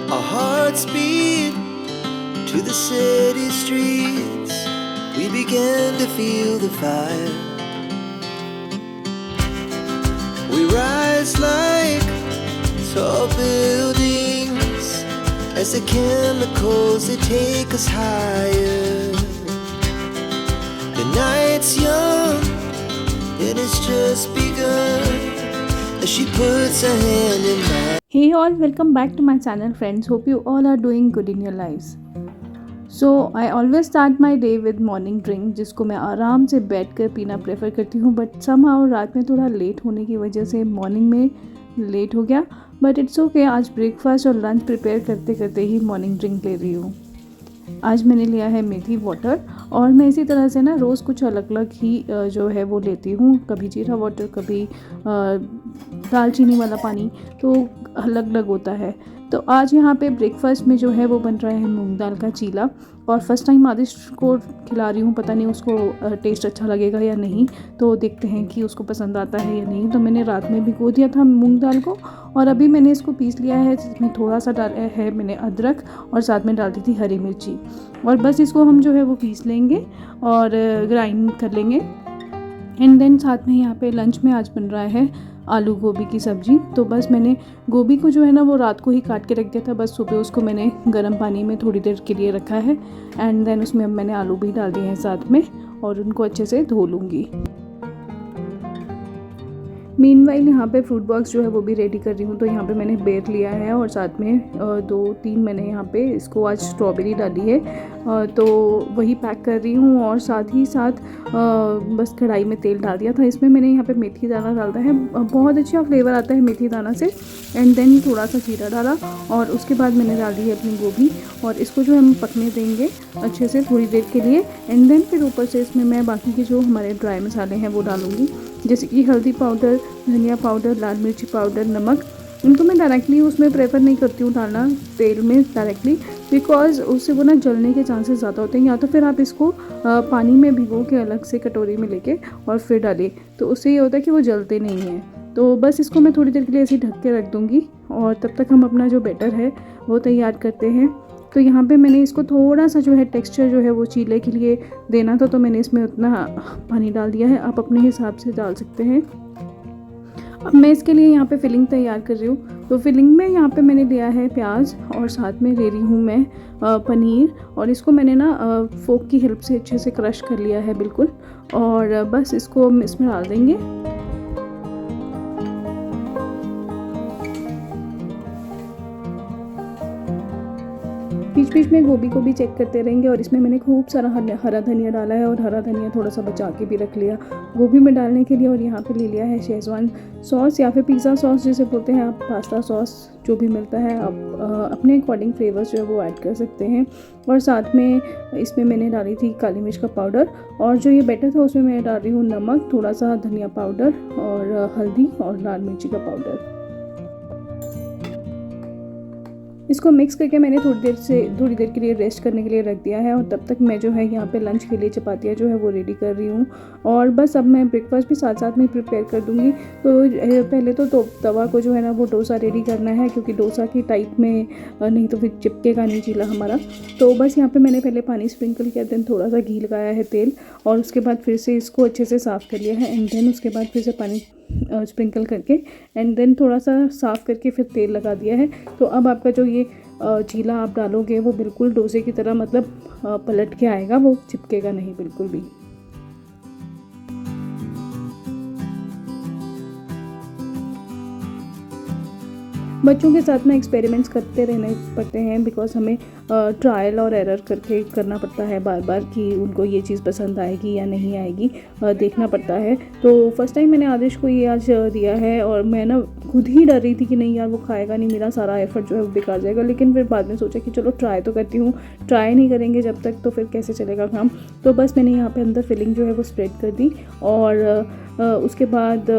Our hearts beat to the city streets. We began to feel the fire. We rise like tall buildings as the chemicals they take us higher. The night's young and it's just begun as she puts her hand in mine. Hey all, welcome back to my channel friends. Hope you all are doing good in your lives. So I always start my day with morning drink जिसको मैं आराम से बैठ कर पीना prefer करती हूँ, but somehow रात में थोड़ा लेट होने की वजह से मॉर्निंग में लेट हो गया, बट इट्स ओके। आज ब्रेकफास्ट और लंच प्रिपेयर करते करते ही मॉर्निंग ड्रिंक ले रही हूँ। आज मैंने लिया है मेथी वाटर, और मैं इसी तरह से ना रोज़ कुछ अलग अलग ही जो है वो लेती हूँ। कभी जीरा वाटर, कभी दालचीनी वाला पानी, तो अलग अलग होता है। तो आज यहाँ पे ब्रेकफास्ट में जो है वो बन रहा है मूंग दाल का चीला, और फर्स्ट टाइम आदिश को खिला रही हूँ। पता नहीं उसको टेस्ट अच्छा लगेगा या नहीं, तो देखते हैं कि उसको पसंद आता है या नहीं। तो मैंने रात में भिगो दिया था मूंग दाल को, और अभी मैंने इसको पीस लिया है, जिसमें थोड़ा सा डाला है मैंने अदरक, और साथ में डाल दी थी हरी मिर्ची, और बस इसको हम जो है वो पीस लेंगे और ग्राइंड कर लेंगे। एंड देन साथ में यहाँ पे लंच में आज बन रहा है आलू गोभी की सब्ज़ी। तो बस मैंने गोभी को जो है ना वो रात को ही काट के रख दिया था, बस सुबह उसको मैंने गर्म पानी में थोड़ी देर के लिए रखा है। एंड देन उसमें अब मैंने आलू भी डाल दिए हैं साथ में, और उनको अच्छे से धो लूँगी। मीनवाइल यहाँ पे फ्रूट बॉक्स जो है वो भी रेडी कर रही हूँ। तो यहाँ पे मैंने बेर लिया है, और साथ में 2-3 मैंने यहाँ पे इसको आज स्ट्रॉबेरी डाली है, तो वही पैक कर रही हूँ। और साथ ही साथ बस कढ़ाई में तेल डाल दिया था। इसमें मैंने यहाँ पे मेथी दाना डालता है, बहुत अच्छा फ्लेवर आता है मेथी दाना से। एंड देन थोड़ा सा जीरा डाला, और उसके बाद मैंने डाल दी है अपनी गोभी, और इसको जो हम पकने देंगे अच्छे से थोड़ी देर के लिए। एंड देन फिर ऊपर से इसमें मैं बाकी के जो हमारे ड्राई मसाले हैं वो डालूँगी, जैसे कि हल्दी पाउडर, धनिया पाउडर, लाल मिर्ची पाउडर, नमक। इनको मैं डायरेक्टली उसमें प्रेफर नहीं करती हूँ डालना तेल में डायरेक्टली, बिकॉज़ उससे वो ना जलने के चांसेस ज़्यादा होते हैं। या तो फिर आप इसको पानी में भिगो के अलग से कटोरी में लेके और फिर डालें, तो उससे ये होता है कि वो जलते नहीं हैं। तो बस इसको मैं थोड़ी देर के लिए ऐसे ढक के रख दूँगी, और तब तक हम अपना जो बैटर है वो तैयार करते हैं। तो यहाँ पे मैंने इसको थोड़ा सा जो है टेक्सचर जो है वो चीले के लिए देना था, तो मैंने इसमें उतना पानी डाल दिया है। आप अपने हिसाब से डाल सकते हैं। अब मैं इसके लिए यहाँ पे फिलिंग तैयार कर रही हूँ। तो फिलिंग में यहाँ पे मैंने लिया है प्याज, और साथ में ले रही हूँ मैं पनीर, और इसको मैंने ना फोक की हेल्प से अच्छे से क्रश कर लिया है बिल्कुल, और बस इसको हम इसमें डाल देंगे। बीच बीच में गोभी को भी चेक करते रहेंगे, और इसमें मैंने खूब सारा हरा धनिया डाला है, और हरा धनिया थोड़ा सा बचा के भी रख लिया गोभी में डालने के लिए। और यहाँ पे ले लिया है शेजवान सॉस, या फिर पिज़्ज़ा सॉस जिसे बोलते हैं आप, पास्ता सॉस जो भी मिलता है आप अपने अकॉर्डिंग फ्लेवर्स जो है वो ऐड कर सकते हैं। और साथ में इसमें मैंने डाली थी काली मिर्च का पाउडर, और जो ये बैटर था उसमें मैं डाल रही हूँ नमक, थोड़ा सा धनिया पाउडर, और हल्दी, और लाल मिर्ची का पाउडर। इसको मिक्स करके मैंने थोड़ी देर के लिए रेस्ट करने के लिए रख दिया है। और तब तक मैं जो है यहाँ पे लंच के लिए चपातियाँ जो है वो रेडी कर रही हूँ, और बस अब मैं ब्रेकफास्ट भी साथ साथ में प्रिपेयर कर दूँगी। तो पहले तो तवा को जो है ना वो डोसा रेडी करना है, क्योंकि डोसा की टाइप में नहीं तो फिर चिपकेगा नहीं चीला हमारा। तो बस यहाँ पर मैंने पहले पानी स्प्रिंकल किया, देन थोड़ा सा घी लगाया है तेल, और उसके बाद फिर से इसको अच्छे से साफ़ कर लिया है। एंड देन उसके बाद फिर से पानी स्प्रिंकल करके, एंड देन थोड़ा सा साफ़ करके फिर तेल लगा दिया है। तो अब आपका जो ये चीला आप डालोगे वो बिल्कुल डोसे की तरह मतलब पलट के आएगा, वो चिपकेगा नहीं बिल्कुल भी। बच्चों के साथ में एक्सपेरिमेंट्स करते रहने पड़ते हैं, बिकॉज हमें ट्रायल और एरर करके करना पड़ता है बार बार कि उनको ये चीज़ पसंद आएगी या नहीं आएगी, देखना पड़ता है। तो फर्स्ट टाइम मैंने आदेश को ये आज दिया है, और मैं ना खुद ही डर रही थी कि नहीं यार वो खाएगा नहीं, मेरा सारा एफर्ट जो है वो बेकार जाएगा। लेकिन फिर बाद में सोचा कि चलो ट्राई तो करती हूँ, ट्राई नहीं करेंगे जब तक तो फिर कैसे चलेगा काम। तो बस मैंने यहाँ पर अंदर फिलिंग जो है वो स्प्रेड कर दी, और उसके बाद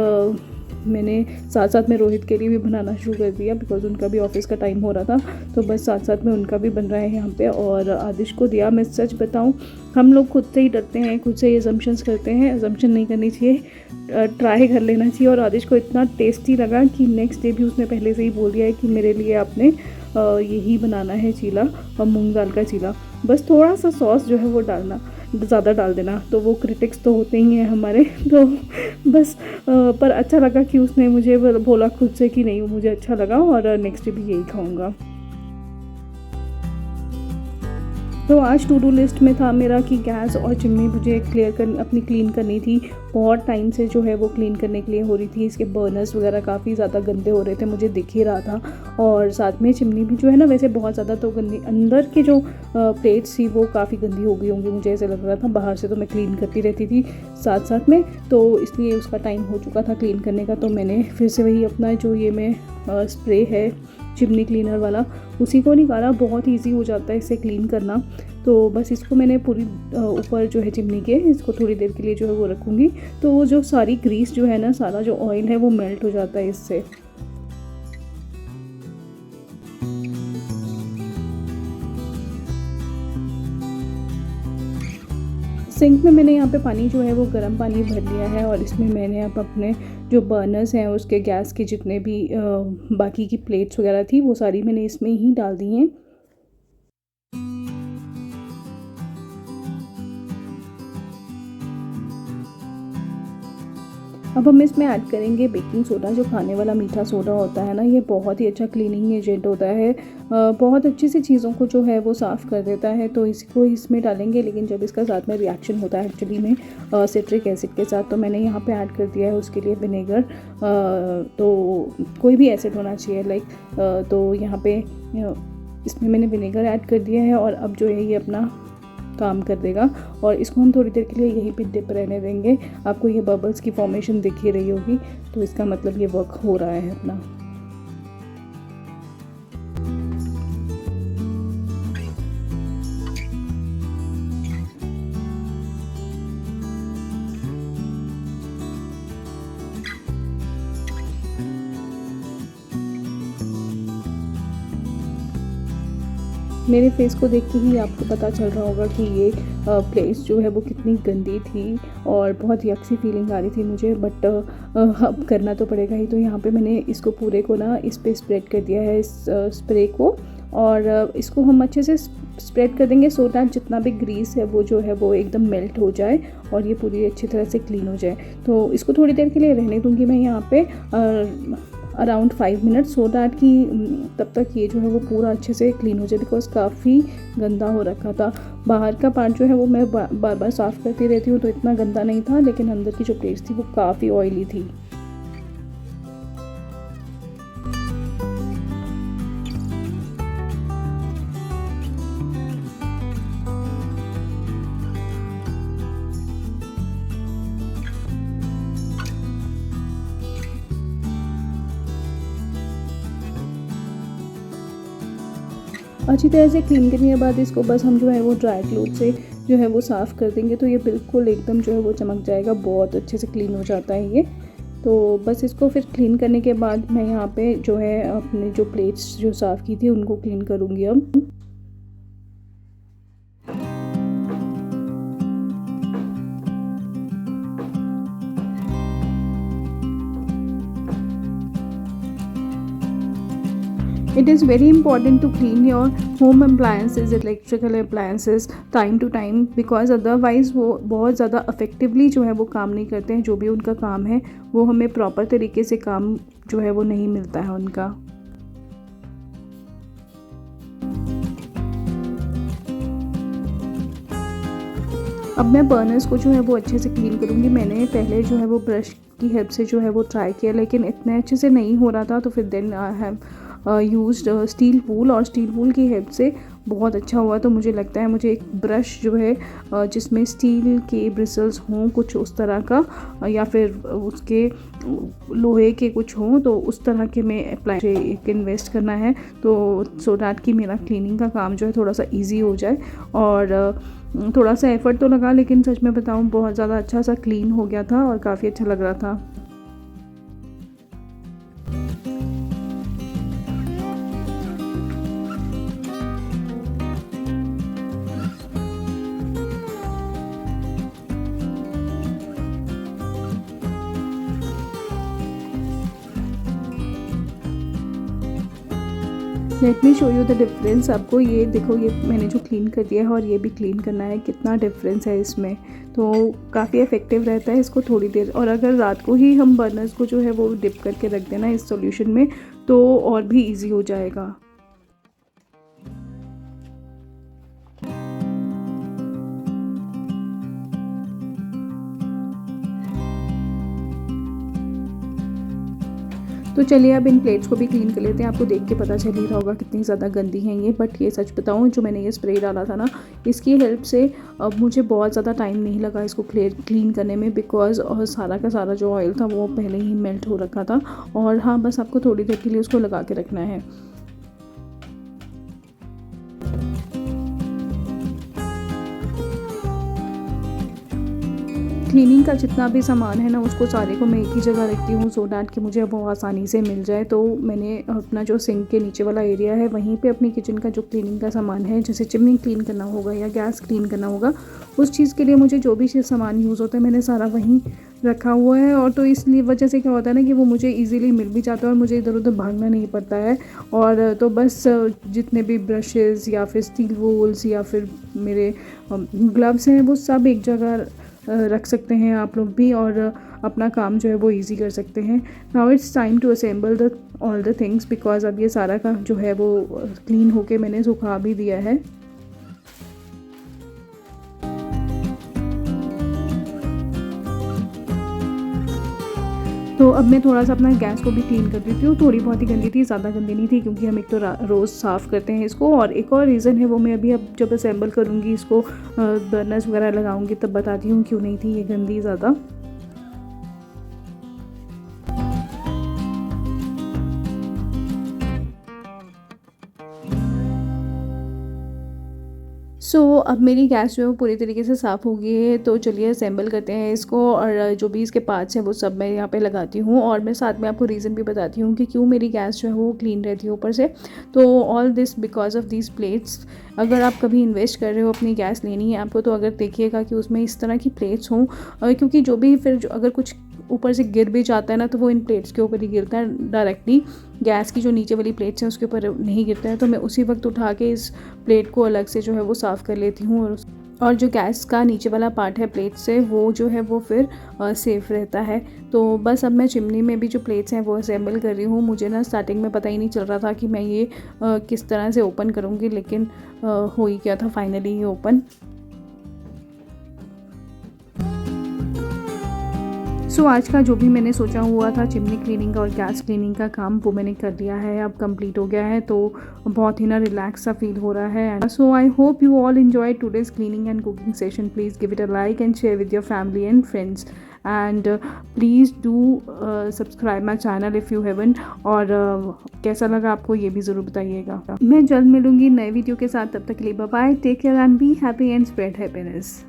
मैंने साथ साथ में रोहित के लिए भी बनाना शुरू कर दिया, बिकॉज उनका भी ऑफिस का टाइम हो रहा था। तो बस साथ साथ में उनका भी बन रहा है यहाँ पे, और आदिश को दिया। मैं सच बताऊँ, हम लोग खुद से ही डरते हैं, खुद से ये असम्पशंस करते हैं। असम्पशन नहीं करनी चाहिए, ट्राई कर लेना चाहिए। और आदिश को इतना टेस्टी लगा कि नेक्स्ट डे भी उसने पहले से ही बोल दिया है कि मेरे लिए आपने यही बनाना है चीला और मूंग दाल का चीला। बस थोड़ा सा सॉस जो है वो डालना, ज़्यादा डाल देना, तो वो क्रिटिक्स तो होते ही हैं हमारे। तो बस पर अच्छा लगा कि उसने मुझे बोला खुद से कि नहीं मुझे अच्छा लगा और नेक्स्ट भी यही खाऊंगा। तो आज टू डू लिस्ट में था मेरा कि गैस और चिमनी मुझे अपनी क्लीन करनी थी। बहुत टाइम से जो है वो क्लीन करने के लिए हो रही थी। इसके बर्नर्स वगैरह काफ़ी ज़्यादा गंदे हो रहे थे, मुझे दिख ही रहा था। और साथ में चिमनी भी जो है ना वैसे बहुत ज़्यादा तो गंदी, अंदर के जो प्लेट्स थी वो काफ़ी गंदी हो गई होंगी, मुझे ऐसे लग रहा था। बाहर से तो मैं क्लीन करती रहती थी साथ साथ में, तो इसलिए उसका टाइम हो चुका था क्लीन करने का। तो मैंने फिर से वही अपना जो ये मैं स्प्रे है चिमनी क्लीनर वाला, उसी को निकाला। बहुत इजी हो जाता है इसे क्लीन करना। तो बस इसको मैंने पूरी ऊपर जो है चिमनी के, इसको थोड़ी देर के लिए जो है वो रखूँगी, तो वो जो सारी ग्रीस जो है ना, सारा जो ऑयल है वो मेल्ट हो जाता है इससे। सिंक में मैंने यहाँ पे पानी जो है वो गर्म पानी भर लिया है और इसमें मैंने अब अपने जो बर्नर्स हैं उसके गैस के जितने भी बाकी की प्लेट्स वगैरह थी वो सारी मैंने इसमें ही डाल दी हैं। अब हम इसमें ऐड करेंगे बेकिंग सोडा। जो खाने वाला मीठा सोडा होता है ना, ये बहुत ही अच्छा क्लीनिंग एजेंट होता है, बहुत अच्छी सी चीज़ों को जो है वो साफ़ कर देता है। तो इसको इसमें डालेंगे, लेकिन जब इसका साथ में रिएक्शन होता है एक्चुअली में सिट्रिक एसिड के साथ, तो मैंने यहाँ पे ऐड कर दिया है उसके लिए विनेगर। तो कोई भी एसिड होना चाहिए लाइक, तो यहाँ पे इसमें मैंने विनेगर ऐड कर दिया है और अब जो है ये अपना काम कर देगा। और इसको हम थोड़ी देर के लिए यहीं पे डिप रहने देंगे। आपको ये बबल्स की फॉर्मेशन दिख ही रही होगी, तो इसका मतलब ये वर्क हो रहा है अपना। मेरे फेस को देख के ही आपको पता चल रहा होगा कि ये प्लेस जो है वो कितनी गंदी थी और बहुत ही अच्छी फीलिंग आ रही थी मुझे, बट अब करना तो पड़ेगा ही। तो यहाँ पे मैंने इसको पूरे को ना इस पे स्प्रेड कर दिया है, इस स्प्रे को, और इसको हम अच्छे से स्प्रेड कर देंगे सो दैट जितना भी ग्रीस है वो जो है वो एकदम मेल्ट हो जाए और ये पूरी अच्छी तरह से क्लीन हो जाए। तो इसको थोड़ी देर के लिए रहने दूँगी मैं यहाँ पे अराउंड 5 मिनट्स, सो दैट कि तब तक ये जो है वो पूरा अच्छे से क्लीन हो जाए, बिकॉज काफ़ी गंदा हो रखा था। बाहर का पार्ट जो है वो मैं बार बार साफ़ करती रहती हूँ तो इतना गंदा नहीं था, लेकिन अंदर की जो प्लेट्स थी वो काफ़ी ऑयली थी। अच्छी तरह से क्लीन करने के बाद इसको बस हम जो है वो ड्राई क्लॉथ से जो है वो साफ़ कर देंगे, तो ये बिल्कुल एकदम जो है वो चमक जाएगा, बहुत अच्छे से क्लीन हो जाता है ये। तो बस इसको फिर क्लीन करने के बाद मैं यहाँ पे जो है अपने जो प्लेट्स जो साफ़ की थी उनको क्लीन करूँगी अब। It is very important to clean your home appliances, electrical appliances time to time, because otherwise वो बहुत ज़्यादा effectively जो है वो काम नहीं करते हैं। जो भी उनका काम है वो हमें प्रॉपर तरीके से काम जो है वो नहीं मिलता है उनका। अब मैं बर्नर्स को जो है वो अच्छे से क्लीन करूँगी। मैंने पहले जो है वो ब्रश की हेल्प से जो है वो ट्राई किया, लेकिन इतने अच्छे से नहीं हो रहा था, तो फिर then I have used steel wool, और स्टील वूल की हेल्प से बहुत अच्छा हुआ। तो मुझे लगता है मुझे एक ब्रश जो है जिसमें स्टील के ब्रिसल्स हों कुछ उस तरह का, या फिर उसके लोहे के कुछ हों, तो उस तरह के मैं अप्लाई एक इन्वेस्ट करना है, तो सो डैट कि मेरा क्लीनिंग का काम जो है थोड़ा सा ईजी हो जाए। और थोड़ा सा एफ़र्ट तो लगा, लेकिन सच में बताऊँ बहुत ज़्यादा अच्छा सा क्लीन हो गया था और काफ़ी अच्छा लग रहा था। Let me show you the difference. आपको ये देखो, ये मैंने जो क्लीन कर दिया है और ये भी क्लीन करना है, कितना डिफरेंस है इसमें। तो काफ़ी इफ़ेक्टिव रहता है इसको थोड़ी देर, और अगर रात को ही हम बर्नर्स को जो है वो डिप करके रख देना इस सॉल्यूशन में तो और भी इजी हो जाएगा। तो चलिए अब इन प्लेट्स को भी क्लीन कर लेते हैं। आपको देख के पता चल ही रहा होगा कितनी ज़्यादा गंदी हैं ये, बट ये सच बताऊँ, जो मैंने ये स्प्रे डाला था ना, इसकी हेल्प से अब मुझे बहुत ज़्यादा टाइम नहीं लगा इसको क्लीन करने में, बिकॉज सारा का सारा जो ऑयल था वो पहले ही मेल्ट हो रखा था। और हाँ, बस आपको थोड़ी देर के लिए उसको लगा के रखना है। क्लीनिंग का जितना भी सामान है ना, उसको सारे को मैं एक ही जगह रखती हूँ सो डैट कि मुझे वो आसानी से मिल जाए। तो मैंने अपना जो सिंक के नीचे वाला एरिया है वहीं पे अपनी किचन का जो क्लीनिंग का सामान है, जैसे चिमनी क्लीन करना होगा या गैस क्लीन करना होगा, उस चीज़ के लिए मुझे जो भी सामान यूज़ होता है मैंने सारा वहीं रखा हुआ है। और तो इसलिए वजह से क्या होता है ना कि वो मुझे ईज़िली मिल भी जाता है और मुझे इधर उधर भागना नहीं पड़ता है। और तो बस जितने भी ब्रशेज़ या फिर स्टील वूल्स या फिर मेरे ग्लव्स हैं वो सब एक जगह रख सकते हैं आप लोग भी, और अपना काम जो है वो इजी कर सकते हैं। Now it's time to assemble the all the things, because अब ये सारा का जो है वो क्लीन होके मैंने सुखा भी दिया है। तो अब मैं थोड़ा सा अपना गैस को भी क्लीन कर देती हूँ। थोड़ी बहुत ही गंदी थी, ज़्यादा गंदी नहीं थी, क्योंकि हम एक तो रोज़ साफ़ करते हैं इसको, और एक और रीज़न है वो मैं अभी अब जब असेंबल करूँगी इसको बर्नर्स वगैरह लगाऊंगी तब बताती हूँ क्यों नहीं थी ये गंदी ज़्यादा। अब मेरी गैस जो है वो पूरी तरीके से साफ़ हो गई है। तो चलिए असेंबल करते हैं इसको, और जो भी इसके पार्ट्स हैं वो सब मैं यहाँ पे लगाती हूँ, और मैं साथ में आपको रीज़न भी बताती हूँ कि क्यों मेरी गैस जो है वो क्लीन रहती है ऊपर से। तो all this because of these plates. अगर आप कभी इन्वेस्ट कर रहे हो, अपनी गैस लेनी है आपको, तो अगर देखिएगा कि उसमें इस तरह की प्लेट्स हों, क्योंकि जो भी फिर अगर कुछ ऊपर से गिर भी जाता है ना, तो वो इन प्लेट्स के ऊपर ही गिरता है डायरेक्टली। गैस की जो नीचे वाली प्लेट्स हैं उसके ऊपर नहीं गिरता है। तो मैं उसी वक्त उठा के इस प्लेट को अलग से जो है वो साफ़ कर लेती हूँ, और जो गैस का नीचे वाला पार्ट है प्लेट से, वो जो है वो फिर सेफ़ रहता है। तो बस अब मैं चिमनी में भी जो प्लेट्स हैं वो असेंबल कर रही हूँ। मुझे ना स्टार्टिंग में पता ही नहीं चल रहा था कि मैं ये किस तरह से ओपन करूँगी, लेकिन हो ही गया था फाइनली ये ओपन। आज का जो भी मैंने सोचा हुआ था चिमनी क्लीनिंग का और गैस क्लीनिंग का काम, वो मैंने कर लिया है, अब कंप्लीट हो गया है। तो बहुत ही ना रिलैक्स सा फील हो रहा है। So I hope you all enjoy today's cleaning and cooking session. Please give it a like and share with your family and friends, and please do subscribe my channel if you haven't. और कैसा लगा आपको ये भी ज़रूर बताइएगा। मैं जल्द मिलूँगी नए वीडियो के साथ, तब तक के लिए bye bye, take care and be happy and spread happiness.